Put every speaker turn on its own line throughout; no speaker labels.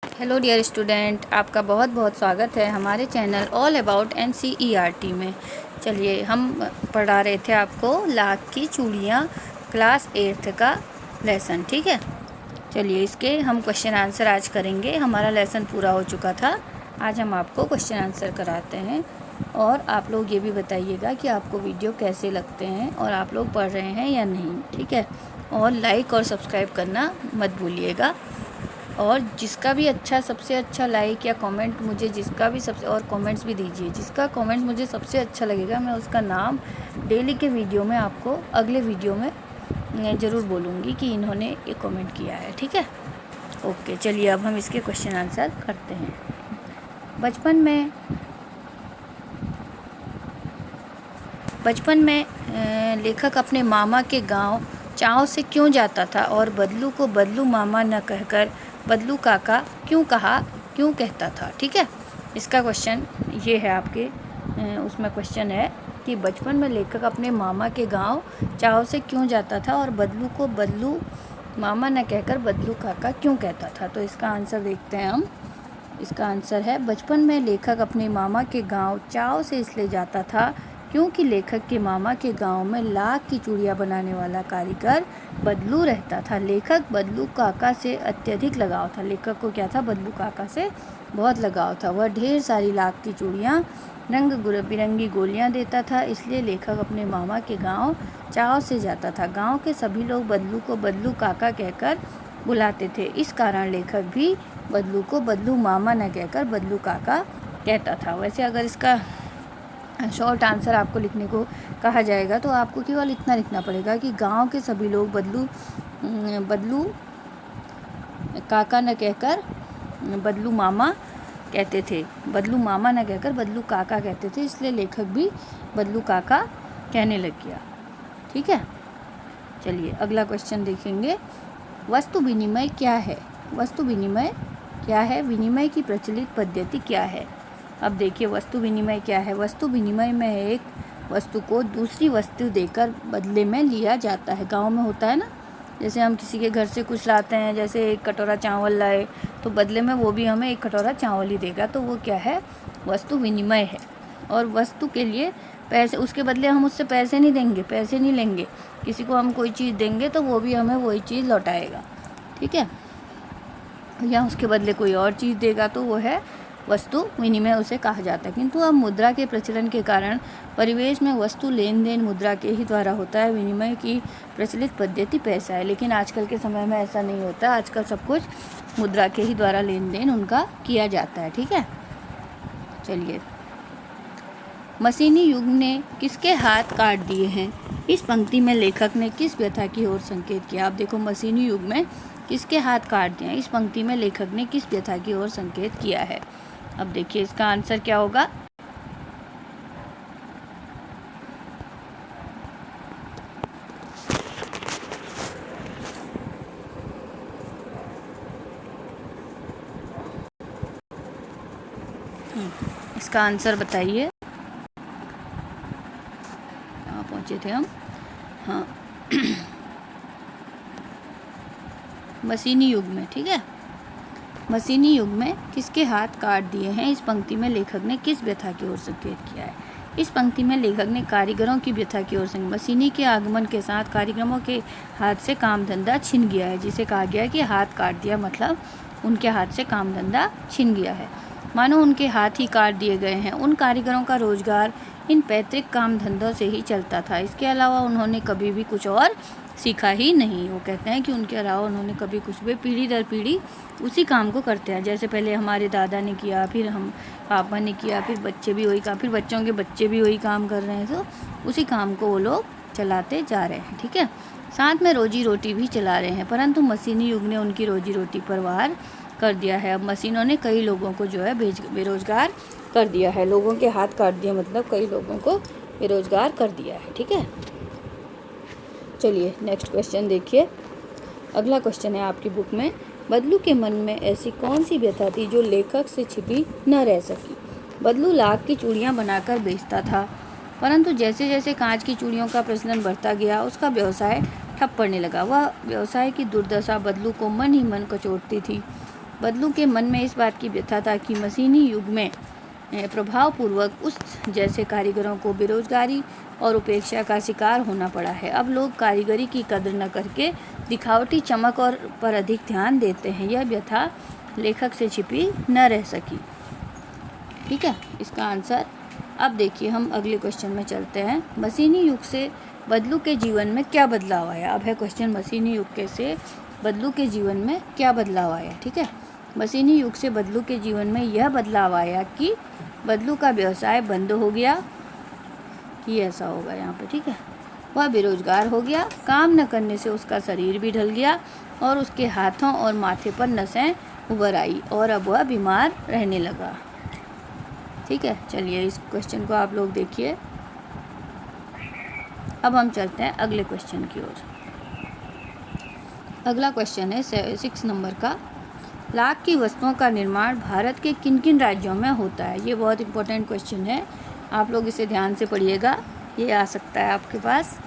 Hello dear student, आपका बहुत बहुत स्वागत है हमारे चैनल ऑल अबाउट NCERT में। चलिए, हम पढ़ा रहे थे आपको लाख की चूड़ियाँ क्लास 8th का लेसन। ठीक है, चलिए इसके हम क्वेश्चन आंसर आज करेंगे। हमारा लेसन पूरा हो चुका था, आज हम आपको क्वेश्चन आंसर कराते हैं। और आप लोग ये भी बताइएगा कि आपको वीडियो कैसे लगते हैं और आप लोग पढ़ रहे हैं या नहीं। ठीक है, और लाइक और सब्सक्राइब करना मत भूलिएगा। और जिसका भी सबसे अच्छा लाइक या कमेंट मुझे जिसका भी सबसे और कमेंट्स भी दीजिए, जिसका कमेंट मुझे सबसे अच्छा लगेगा मैं उसका नाम डेली के वीडियो में आपको अगले वीडियो में ज़रूर बोलूँगी कि इन्होंने ये कमेंट किया है। ठीक है, ओके। चलिए अब हम इसके क्वेश्चन आंसर करते हैं। बचपन में लेखक अपने मामा के गांव चाव से क्यों जाता था और बदलू को बदलू मामा न कहकर बदलू काका क्यों कहता था। ठीक है, इसका क्वेश्चन ये है आपके उसमें क्वेश्चन है कि बचपन में लेखक अपने मामा के गांव चाव से क्यों जाता था और बदलू को बदलू मामा न कहकर बदलू काका क्यों कहता था। तो इसका आंसर देखते हैं हम। इसका आंसर है, बचपन में लेखक अपने मामा के गांव चाव से इसलिए जाता था क्योंकि लेखक के मामा के गांव में लाख की चूड़ियाँ बनाने वाला कारीगर बदलू रहता था। लेखक बदलू काका से अत्यधिक लगाव था। लेखक को क्या था, बदलू काका से बहुत लगाव था। वह ढेर सारी लाख की चूड़ियाँ रंग बिरंगी गोलियाँ देता था, इसलिए लेखक अपने मामा के गांव चाव से जाता था। गांव के सभी लोग बदलू को बदलू काका कहकर बुलाते थे, इस कारण लेखक भी बदलू को बदलू मामा न कहकर बदलू काका कहता था। वैसे अगर इसका शॉर्ट आंसर आपको लिखने को कहा जाएगा तो आपको केवल इतना लिखना पड़ेगा कि गांव के सभी लोग बदलू काका न कहकर बदलू मामा कहते थे। बदलू मामा न कहकर बदलू काका कहते थे, इसलिए लेखक भी बदलू काका कहने लग गया। ठीक है, चलिए अगला क्वेश्चन देखेंगे। वस्तु विनिमय क्या है? वस्तु विनिमय क्या है? विनिमय की प्रचलित पद्धति क्या है? अब देखिए, वस्तु विनिमय क्या है। वस्तु विनिमय में एक वस्तु को दूसरी वस्तु देकर बदले में लिया जाता है। गांव में होता है ना, जैसे हम किसी के घर से कुछ लाते हैं, जैसे एक कटोरा चावल लाए तो बदले में वो भी हमें एक कटोरा चावल ही देगा, तो वो क्या है, वस्तु विनिमय है। और वस्तु के लिए पैसे, उसके बदले हम उससे पैसे नहीं देंगे, पैसे नहीं लेंगे। किसी को हम कोई चीज़ देंगे तो वो भी हमें वही चीज़ लौटाएगा। ठीक है, या उसके बदले कोई और चीज़ देगा तो वो है वस्तु विनिमय, उसे कहा जाता है। किंतु अब मुद्रा के प्रचलन के कारण परिवेश में वस्तु लेन देन मुद्रा के ही द्वारा होता है। विनिमय की प्रचलित पद्धति पैसा है, लेकिन आजकल के समय में ऐसा नहीं होता। आजकल सब कुछ मुद्रा के ही द्वारा लेन देन उनका किया जाता है। ठीक है, चलिए। मशीनी युग ने किसके हाथ काट दिए हैं? इस पंक्ति में लेखक ने किस व्यथा की ओर संकेत किया? आप देखो, मशीनी युग में किसके हाथ काट दिए? इस पंक्ति में लेखक ने किस व्यथा की ओर संकेत किया है? अब देखिए इसका आंसर क्या होगा। इसका आंसर बताइए, कहाँ पहुँचे थे हम? हाँ मशीनी युग में। ठीक है, मशीनी युग में किसके हाथ काट दिए हैं? इस पंक्ति में लेखक ने किस व्यथा की ओर संकेत किया है? इस पंक्ति में लेखक ने कारीगरों की व्यथा की ओर संकेत। मशीनी के आगमन के साथ कारीगरों के हाथ से काम धंधा छिन गया है, जिसे कहा गया है कि हाथ काट दिया, मतलब उनके हाथ से काम धंधा छिन गया है, मानो उनके हाथ ही काट दिए गए हैं। उन कारीगरों का रोजगार इन पैतृक काम धंधों से ही चलता था, इसके अलावा उन्होंने कभी भी कुछ और सीखा ही नहीं। वो कहते हैं कि उनके अलावा उन्होंने कभी कुछ भी, पीढ़ी दर पीढ़ी उसी काम को करते हैं। जैसे पहले हमारे दादा ने किया, फिर हम पापा ने किया, फिर बच्चे भी वही काम, फिर बच्चों के बच्चे भी वही काम कर रहे हैं, तो उसी काम को वो लोग चलाते जा रहे हैं। ठीक है, साथ में रोजी रोटी भी चला रहे हैं, परंतु मशीनी युग ने उनकी रोजी रोटी पर वार कर दिया है। अब मशीनों ने कई लोगों को जो है बेरोजगार कर दिया है। लोगों के हाथ काट दिया, मतलब कई लोगों को बेरोजगार कर दिया है। ठीक है, चलिए नेक्स्ट क्वेश्चन देखिए। अगला क्वेश्चन है आपकी बुक में, बदलू के मन में ऐसी कौन सी व्यथा थी जो लेखक से छिपी न रह सकी? बदलू लाख की चूड़ियाँ बनाकर बेचता था, परंतु जैसे जैसे कांच की चूड़ियों का प्रचलन बढ़ता गया उसका व्यवसाय ठप पड़ने लगा। वह व्यवसाय की दुर्दशा बदलू को मन ही मन कचोटती थी। बदलू के मन में इस बात की व्यथा था कि मशीनी युग में प्रभावपूर्वक उस जैसे कारीगरों को बेरोजगारी और उपेक्षा का शिकार होना पड़ा है। अब लोग कारीगरी की कदर न करके दिखावटी चमक और पर अधिक ध्यान देते हैं। यह व्यथा लेखक से छिपी न रह सकी। ठीक है, इसका आंसर अब देखिए। हम अगले क्वेश्चन में चलते हैं। मशीनी युग से बदलू के जीवन में क्या बदलाव आया। अब है क्वेश्चन, मशीनी युग के से बदलू के जीवन में क्या बदलाव आया। ठीक है, मशीनी युग से बदलू के जीवन में यह बदलाव आया कि बदलू का व्यवसाय बंद हो गया, कि ऐसा होगा यहाँ पे। ठीक है, वह बेरोजगार हो गया, काम न करने से उसका शरीर भी ढल गया और उसके हाथों और माथे पर नसें उभर आई और अब वह बीमार रहने लगा। ठीक है, चलिए इस क्वेश्चन को आप लोग देखिए। अब हम चलते हैं अगले क्वेश्चन की ओर। अगला क्वेश्चन है 6 नंबर का। लाख की वस्तुओं का निर्माण भारत के किन किन राज्यों में होता है। ये बहुत इंपॉर्टेंट क्वेश्चन है, आप लोग इसे ध्यान से पढ़िएगा, ये आ सकता है आपके पास।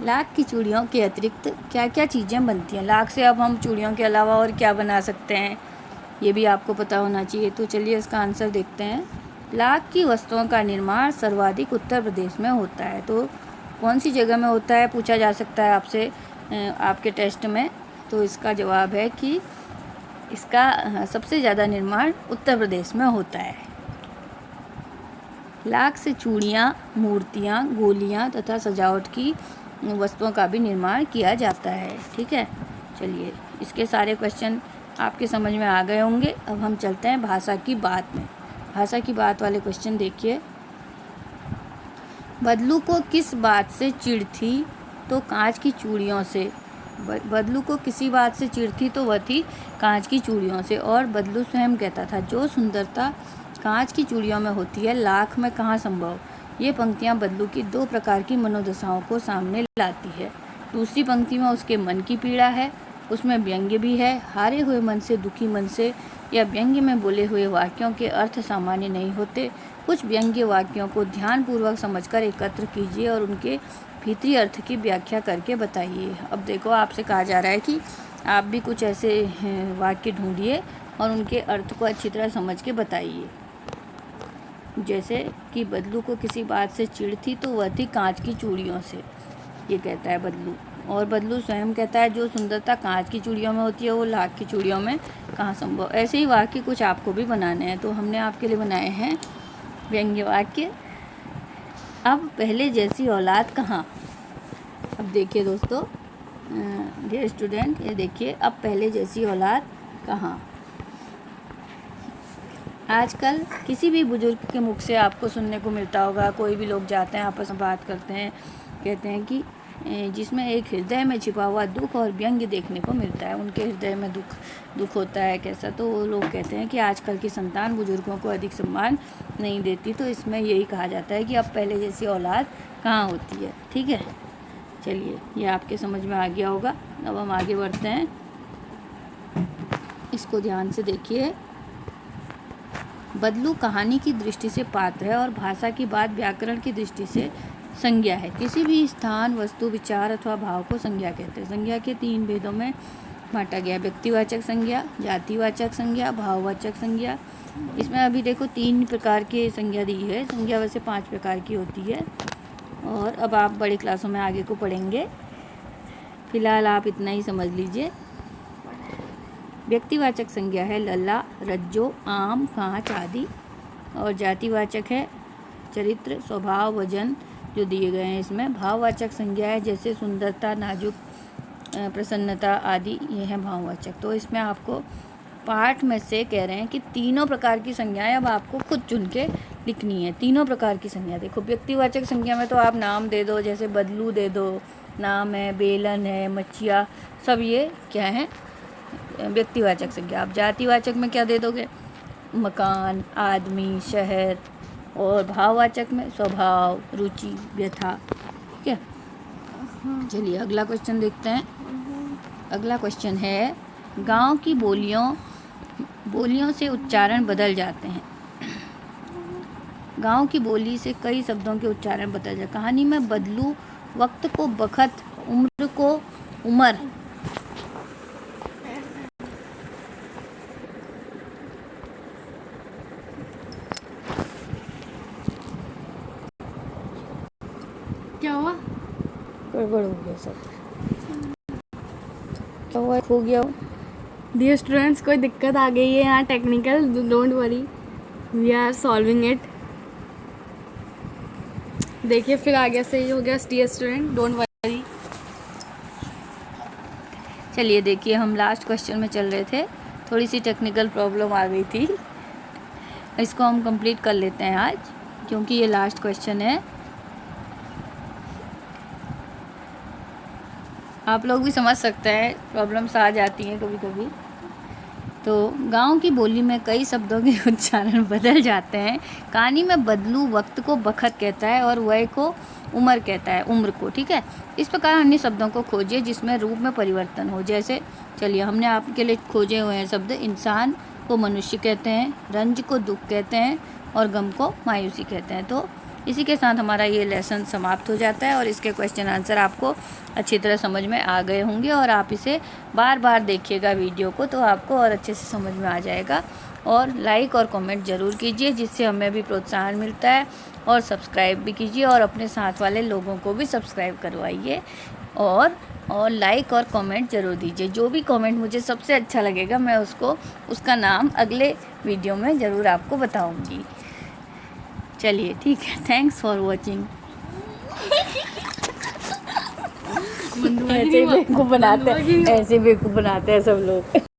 लाख की चूड़ियों के अतिरिक्त क्या क्या चीज़ें बनती हैं। लाख से अब हम चूड़ियों के अलावा और क्या बना सकते हैं, ये भी आपको पता होना चाहिए। तो चलिए इसका आंसर देखते हैं। लाख की वस्तुओं का निर्माण सर्वाधिक उत्तर प्रदेश में होता है। तो कौन सी जगह में होता है, पूछा जा सकता है आपसे आपके टेस्ट में। तो इसका जवाब है कि इसका सबसे ज़्यादा निर्माण उत्तर प्रदेश में होता है। लाख से चूड़ियाँ, मूर्तियाँ, गोलियाँ तथा सजावट की वस्तुओं का भी निर्माण किया जाता है। ठीक है, चलिए इसके सारे क्वेश्चन आपके समझ में आ गए होंगे। अब हम चलते हैं भाषा की बात में। भाषा की बात वाले क्वेश्चन देखिए। बदलू को किस बात से चिढ़ थी, तो कांच की चूड़ियों से। बदलू को किसी बात से चिढ़ थी, तो वह थी कांच की चूड़ियों से। और बदलू स्वयं कहता था, जो सुंदरता कांच की चूड़ियों में होती है, लाख में कहाँ संभव। ये पंक्तियाँ बदलू की 2 प्रकार की मनोदशाओं को सामने लाती है। दूसरी पंक्ति में उसके मन की पीड़ा है, उसमें व्यंग्य भी है। हारे हुए मन से, दुखी मन से या व्यंग्य में बोले हुए वाक्यों के अर्थ सामान्य नहीं होते। कुछ व्यंग्य वाक्यों को ध्यानपूर्वक समझकर एकत्र कीजिए और उनके भीतरी अर्थ की व्याख्या करके बताइए। अब देखो, आपसे कहा जा रहा है कि आप भी कुछ ऐसे वाक्य ढूंढिए और उनके अर्थ को अच्छी तरह समझ के बताइए। जैसे कि बदलू को किसी बात से चिढ़ थी, तो वह थी कांच की चूड़ियों से, ये कहता है बदलू। और बदलू स्वयं कहता है, जो सुंदरता कांच की चूड़ियों में होती है, वो लाख की चूड़ियों में कहाँ संभव। ऐसे ही वाक्य कुछ आपको भी बनाने हैं, तो हमने आपके लिए बनाए हैं व्यंग्य वाक्य। अब पहले जैसी औलाद कहाँ। अब देखिए दोस्तों, डियर स्टूडेंट, ये देखिए, अब पहले जैसी औलाद कहाँ। आजकल किसी भी बुजुर्ग के मुख से आपको सुनने को मिलता होगा, कोई भी लोग जाते हैं आपस में बात करते हैं, कहते हैं कि जिसमें एक हृदय में छिपा हुआ दुख और व्यंग्य देखने को मिलता है। उनके हृदय में दुख होता है कैसा, तो वो लोग कहते हैं कि आजकल की संतान बुजुर्गों को अधिक सम्मान नहीं देती। तो इसमें यही कहा जाता है कि अब पहले जैसी औलाद कहाँ होती है। ठीक है, चलिए ये आपके समझ में आ गया होगा। अब हम आगे बढ़ते हैं, इसको ध्यान से देखिए। बदलू कहानी की दृष्टि से पात्र है और भाषा की बात व्याकरण की दृष्टि से संज्ञा है। किसी भी स्थान, वस्तु, विचार अथवा भाव को संज्ञा कहते हैं। संज्ञा के 3 भेदों में बांटा गया, व्यक्तिवाचक संज्ञा, जातिवाचक संज्ञा, भाववाचक संज्ञा। इसमें अभी देखो 3 प्रकार की संज्ञा दी है। संज्ञा वैसे 5 प्रकार की होती है और अब आप बड़ी क्लासों में आगे को पढ़ेंगे, फिलहाल आप इतना ही समझ लीजिए। व्यक्तिवाचक संज्ञा है लल्ला, रज्जो, आम, कांच आदि। और जातिवाचक है चरित्र, स्वभाव, वजन जो दिए गए हैं इसमें। भाववाचक संज्ञा है जैसे सुंदरता, नाजुक, प्रसन्नता आदि, ये है भाववाचक। तो इसमें आपको पाठ में से कह रहे हैं कि तीनों प्रकार की संज्ञाएं अब आपको खुद चुन के लिखनी है। तीनों प्रकार की संज्ञा देखो, व्यक्तिवाचक संज्ञा में तो आप नाम दे दो, जैसे बदलू दे दो, नाम है, बेलन है, मच्छिया, सब ये क्या है व्यक्तिवाचक संज्ञा। आप जातिवाचक में क्या दे दोगे, मकान, आदमी, शहर। और भाववाचक में स्वभाव, रुचि, व्यथा। ठीक है, चलिए अगला क्वेश्चन देखते हैं। अगला क्वेश्चन है, गांव की बोलियों से उच्चारण बदल जाते हैं। गांव की बोली से कई शब्दों के उच्चारण बदल जाते। कहानी में बदलू वक्त को बखत, उम्र को उमर,
क्या हुआ?
गड़बड़ हो गया सब। क्या हुआ? खो गया हो?
डियर स्टूडेंट्स, कोई दिक्कत आ गई है यहाँ technical, don't worry, we are solving it. देखिए फिर आगे सही हो गया डियर स्टूडेंट, डोंट वरी।
चलिए देखिए, हम लास्ट क्वेश्चन में चल रहे थे, थोड़ी सी टेक्निकल प्रॉब्लम आ गई थी। इसको हम कंप्लीट कर लेते हैं आज, क्योंकि ये लास्ट क्वेश्चन है। आप लोग भी समझ सकते हैं, प्रॉब्लम्स आ जाती हैं कभी कभी। तो गांव की बोली में कई शब्दों के उच्चारण बदल जाते हैं। कहानी में बदलू वक्त को बखत कहता है और वय को उम्र कहता है, उम्र को, ठीक है। इस प्रकार अन्य शब्दों को खोजिए जिसमें रूप में परिवर्तन हो। जैसे चलिए, हमने आपके लिए खोजे हुए हैं शब्द। इंसान को मनुष्य कहते हैं, रंज को दुख कहते हैं और गम को मायूसी कहते हैं। तो इसी के साथ हमारा ये लेसन समाप्त हो जाता है और इसके क्वेश्चन आंसर आपको अच्छी तरह समझ में आ गए होंगे। और आप इसे बार बार देखिएगा वीडियो को, तो आपको और अच्छे से समझ में आ जाएगा। और लाइक और कमेंट ज़रूर कीजिए, जिससे हमें भी प्रोत्साहन मिलता है। और सब्सक्राइब भी कीजिए और अपने साथ वाले लोगों को भी सब्सक्राइब करवाइए। और लाइक और कमेंट ज़रूर दीजिए। जो भी कमेंट मुझे सबसे अच्छा लगेगा, मैं उसका नाम अगले वीडियो में ज़रूर आपको बताऊँगी। चलिए ठीक है, थैंक्स फॉर वॉचिंग। ऐसे बेवकूफ़ बनाते हैं सब लोग।